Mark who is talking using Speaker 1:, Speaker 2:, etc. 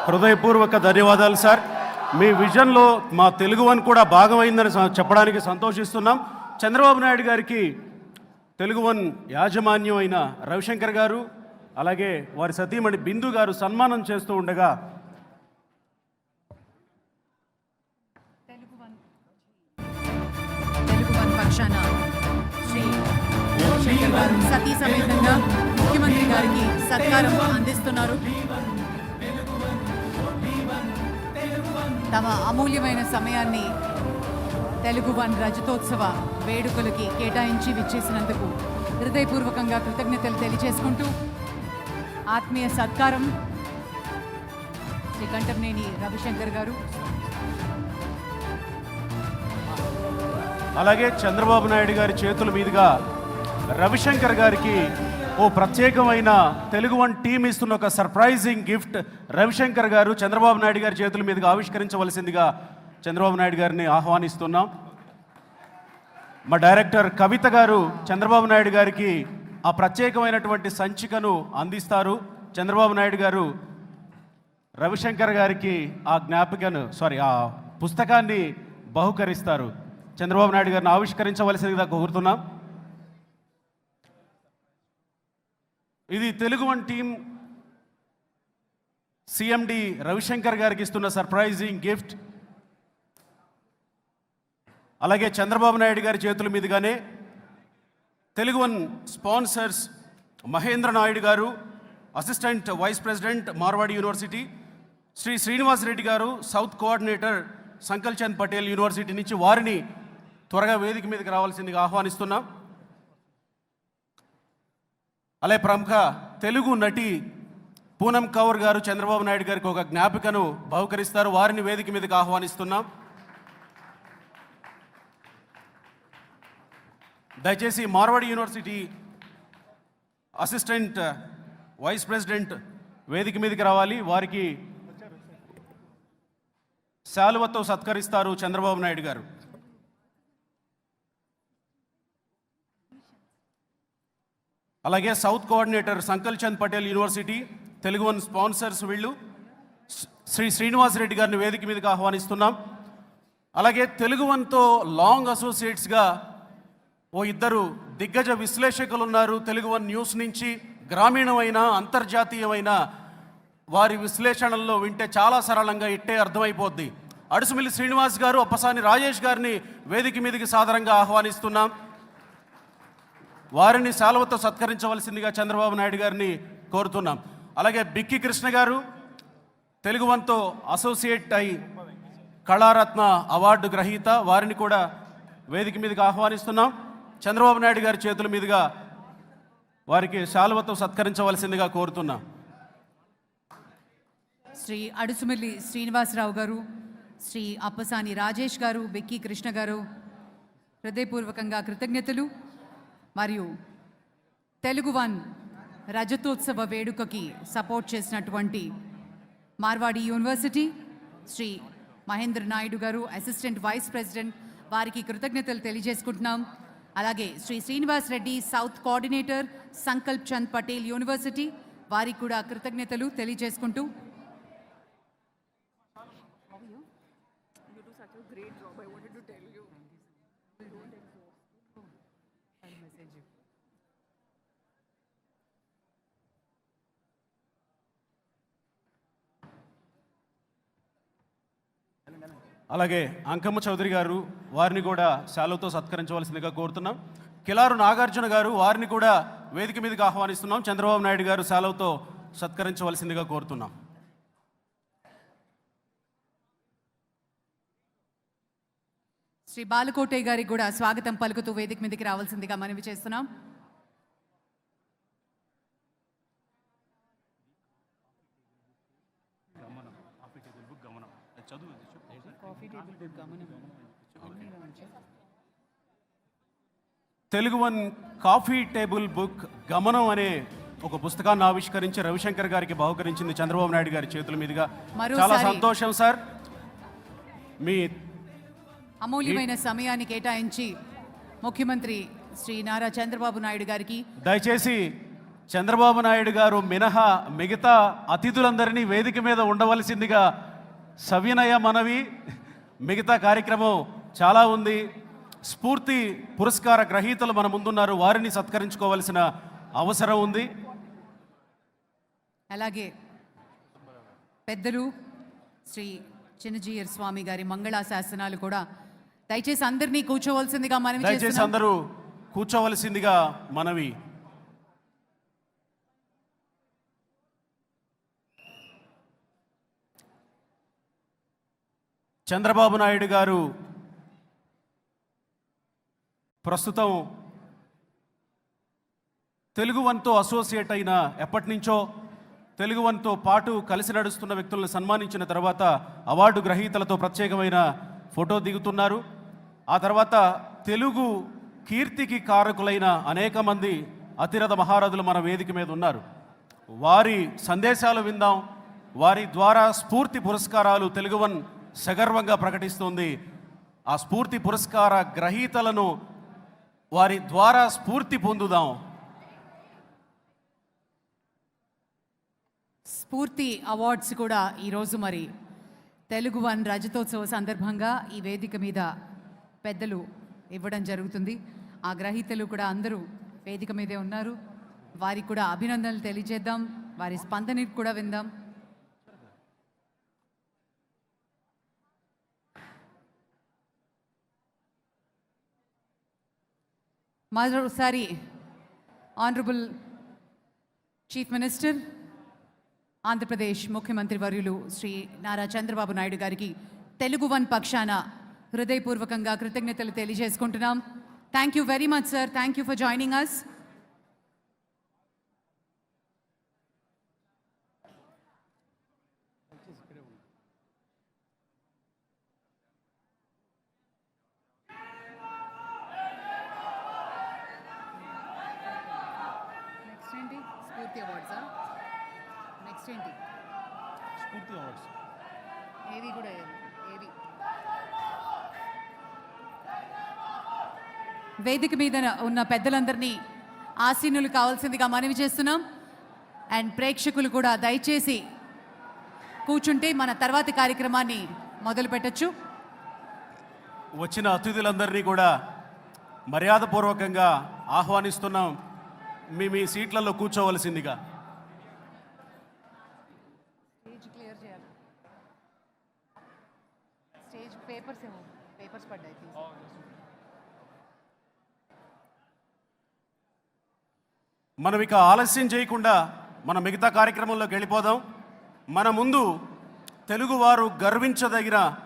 Speaker 1: హృదయపూర్వక ధన్యవాదాలు సార్. మీ విజన్లో మా తెలుగు వన్ కూడా భాగమైందని చెప్పడానికి సంతోషిస్తున్నాం. చంద్రబాబు నాయుడు గారికి తెలుగు వన్ యాజమాన్యం అయిన రవిశంకర్ గారు అలాగే వారి సతీమణి బిందు గారు సన్మానం చేస్తూ ఉండగా
Speaker 2: తెలుగు వన్ పక్షాన శ్రీ రవిశంకర్ గారు సతీ సమేతంగా ముఖ్యమంత్రి గారికి సత్కారం అందిస్తున్నారు. తమ అమూల్యమైన సమయాన్ని తెలుగు వన్ రజతోత్సవ వేడుకలకి కేటాయించి విచ్చేసినందుకు హృదయపూర్వకంగా కృతజ్ఞతలు తెలియజేసుకుంటూ ఆత్మీయ సత్కారం శ్రీ కంఠంనేని రవిశంకర్ గారు.
Speaker 1: అలాగే చంద్రబాబు నాయుడు గారి చేతుల మీదుగా రవిశంకర్ గారికి ఓ ప్రత్యేకమైన తెలుగు వన్ టీం ఇస్తున్న ఒక సర్ప్రైజింగ్ గిఫ్ట్ రవిశంకర్ గారు చంద్రబాబు నాయుడు గారి చేతుల మీదుగా ఆవిష్కరించవలసిందిగా చంద్రబాబు నాయుడు గారిని ఆహ్వానిస్తున్నాం. మా డైరెక్టర్ కవిత గారు చంద్రబాబు నాయుడు గారికి ఆ ప్రత్యేకమైనటువంటి సంచికను అందిస్తారు. చంద్రబాబు నాయుడు గారు రవిశంకర్ గారికి ఆ పుస్తకాన్ని బహుకరిస్తారు. చంద్రబాబు నాయుడు గారిని ఆవిష్కరించవలసిందిగా కోరుతున్నాం. ఇది Telugu One team CMD Ravishankar గారికి ఇస్తున్న సర్ప్రైజింగ్ గిఫ్ట్. అలాగే చంద్రబాబు నాయుడు గారి చేతుల మీదుగానే తెలుగు వన్ స్పాన్సర్స్ మహేంద్ర నాయుడు గారు, assistant vice president Marwadi university, Shri Srinivas Reddy గారు, south coordinator Sankal Chand Patel university నుంచి వారిని త్వరగా వేదిక మీదకి రావాల్సిందిగా ఆహ్వానిస్తున్నాం. అలాగే ప్రముఖ తెలుగు నటి పూనం కౌర్ గారు చంద్రబాబు నాయుడు గారికి ఒక జ్ఞాపికను బహుకరిస్తారు. వారిని వేదిక మీదకి ఆహ్వానిస్తున్నాం. దయచేసి Marwadi university assistant vice president వేదిక మీదకి రావాలి. వారికి శాలువతో సత్కరిస్తారు చంద్రబాబు నాయుడు గారు. అలాగే south coordinator Sankal Chand Patel university Telugu One sponsors వీళ్ళు శ్రీ శ్రీనివాస్ రెడ్డి గారిని వేదిక మీదకి ఆహ్వానిస్తున్నాం. అలాగే తెలుగు వన్తో లాంగ్ అసోసియేట్స్గా ఓ ఇద్దరు దిగ్గజ విశ్లేషకులు ఉన్నారు. తెలుగు వన్ న్యూస్ నుంచి గ్రామీణమైన అంతర్జాతీయమైన వారి విశ్లేషణల్లో వింటే చాలా సరళంగా ఇట్టే అర్థమైపోద్ది. అడుసుమిల్లి శ్రీనివాస్ గారు, అప్పసాని రాజేష్ గారిని వేదిక మీదకి సాదరంగా ఆహ్వానిస్తున్నాం. వారిని శాలువతో సత్కరించవలసిందిగా చంద్రబాబు నాయుడు గారిని కోరుతున్నాం. అలాగే బిక్కి కృష్ణ గారు తెలుగు వన్తో అసోసియేట్ అయి కళారత్న అవార్డు గ్రహీత, వారిని కూడా వేదిక మీదకి ఆహ్వానిస్తున్నాం. చంద్రబాబు నాయుడు గారి చేతుల మీదుగా వారికి శాలువతో సత్కరించవలసిందిగా కోరుతున్నాం.
Speaker 2: శ్రీ అడుసుమిల్లి శ్రీనివాసరావు గారు, శ్రీ అప్పసాని రాజేష్ గారు, బిక్కి కృష్ణ గారు హృదయపూర్వకంగా కృతజ్ఞతలు. మరియు తెలుగు వన్ రజతోత్సవ వేడుకకి సపోర్ట్ చేసినటువంటి మార్వాడి యూనివర్సిటీ శ్రీ మహేంద్ర నాయుడు గారు, అసిస్టెంట్ వైస్ ప్రెసిడెంట్, వారికి కృతజ్ఞతలు తెలియజేసుకుంటున్నాం. అలాగే Shri Srinivas Reddy, south coordinator Sankalp Chand Patel university, వారికి కూడా కృతజ్ఞతలు తెలియజేసుకుంటూ
Speaker 1: అలాగే అంకమ్మ చౌదరి గారు, వారిని కూడా శాలువతో సత్కరించవలసిందిగా కోరుతున్నాం. కిలారు నాగార్జున గారు, వారిని కూడా వేదిక మీదకి ఆహ్వానిస్తున్నాం. చంద్రబాబు నాయుడు గారు శాలువతో సత్కరించవలసిందిగా కోరుతున్నాం.
Speaker 2: శ్రీ బాలకోటయ్య గారికి కూడా స్వాగతం పలుకుతూ వేదిక మీదకి రావాల్సిందిగా మనవి చేస్తున్నాం.
Speaker 1: Telugu one coffee table book గమనం అనే ఒక పుస్తకాన్ని ఆవిష్కరించి రవిశంకర్ గారికి బహుకరించింది చంద్రబాబు నాయుడు గారి చేతుల మీదుగా. చాలా సంతోషం సార్. మీ
Speaker 2: అమూల్యమైన సమయాన్ని కేటాయించి ముఖ్యమంత్రి శ్రీ నారా చంద్రబాబు నాయుడు గారికి
Speaker 1: దయచేసి చంద్రబాబు నాయుడు గారు మినహా మిగతా అతిథులందరినీ వేదిక మీద ఉండవలసిందిగా సవినయ మనవి. మిగతా కార్యక్రమం చాలా ఉంది. స్ఫూర్తి పురస్కార గ్రహీతలు మన ముందున్నారు, వారిని సత్కరించుకోవాల్సిన అవసరం ఉంది.
Speaker 2: అలాగే పెద్దలు శ్రీ చిన్నజీయర్ స్వామి గారి మంగళాశాసనాలు కూడా దయచేసి అందరినీ కూర్చోవలసిందిగా మనవి
Speaker 1: దయచేసి
Speaker 2: చేస్తున్నాం.
Speaker 1: అందరూ కూర్చోవలసిందిగా మనవి. చంద్రబాబు నాయుడు గారు ప్రస్తుతం తెలుగు వన్తో అసోసియేట్ అయిన ఎప్పటి నుంచో తెలుగు వన్తో పాటు కలిసి నడుస్తున్న వ్యక్తులను సన్మానించిన తర్వాత అవార్డు గ్రహీతలతో ప్రత్యేకమైన ఫోటో దిగుతున్నారు. ఆ తర్వాత తెలుగు కీర్తికి కారకులైన అనేక మంది అతిరథ మహారథులు మన వేదిక మీద ఉన్నారు. వారి సందేశాలు విందాం. వారి ద్వారా స్ఫూర్తి పురస్కారాలు తెలుగు వన్ సగర్వంగా ప్రకటిస్తుంది. ఆ స్ఫూర్తి పురస్కార గ్రహీతలను వారి ద్వారా స్ఫూర్తి పొందుదాం.
Speaker 2: స్ఫూర్తి అవార్డ్స్ కూడా ఈరోజు మరి తెలుగు వన్ రజతోత్సవ సందర్భంగా ఈ వేదిక మీద పెద్దలు ఇవ్వడం జరుగుతుంది. ఆ గ్రహీతలు కూడా అందరూ వేదిక మీదే ఉన్నారు. వారికి కూడా అభినందనలు తెలియజేద్దాం, వారి స్పందనకి కూడా విందాం. మరోసారి ఆనరబుల్ చీఫ్ మినిస్టర్ ఆంధ్రప్రదేశ్ ముఖ్యమంత్రి వర్యులు శ్రీ నారా చంద్రబాబు నాయుడు గారికి తెలుగు వన్ పక్షాన హృదయపూర్వకంగా కృతజ్ఞతలు తెలియజేసుకుంటున్నాం. Thank you very much sir. Thank you for joining us. Next ఏంటి? స్ఫూర్తి అవార్డ్సా? నెక్స్ట్ ఏంటి?
Speaker 1: స్ఫూర్తి అవార్డ్స్
Speaker 2: ఏవి కూడా ఏవి వేదిక మీద ఉన్న పెద్దలందరినీ ఆసీనులు కావాల్సిందిగా మనవి చేస్తున్నాం. అండ్ ప్రేక్షకులు కూడా దయచేసి కూర్చుంటే మన తర్వాతి కార్యక్రమాన్ని మొదలు పెట్టచ్చు.
Speaker 1: వచ్చిన అతిథులందరినీ కూడా మర్యాదపూర్వకంగా ఆహ్వానిస్తున్నాం. మీ సీట్లలో కూర్చోవలసిందిగా.
Speaker 2: స్టేజ్ క్లియర్ చేయాలి. స్టేజ్ పేపర్స్ పడ్డాయి.
Speaker 1: మనం ఇక ఆలస్యం చేయకుండా మన మిగతా కార్యక్రమంలోకి వెళ్ళిపోదాం. మన ముందు తెలుగువారు గర్వించదగిన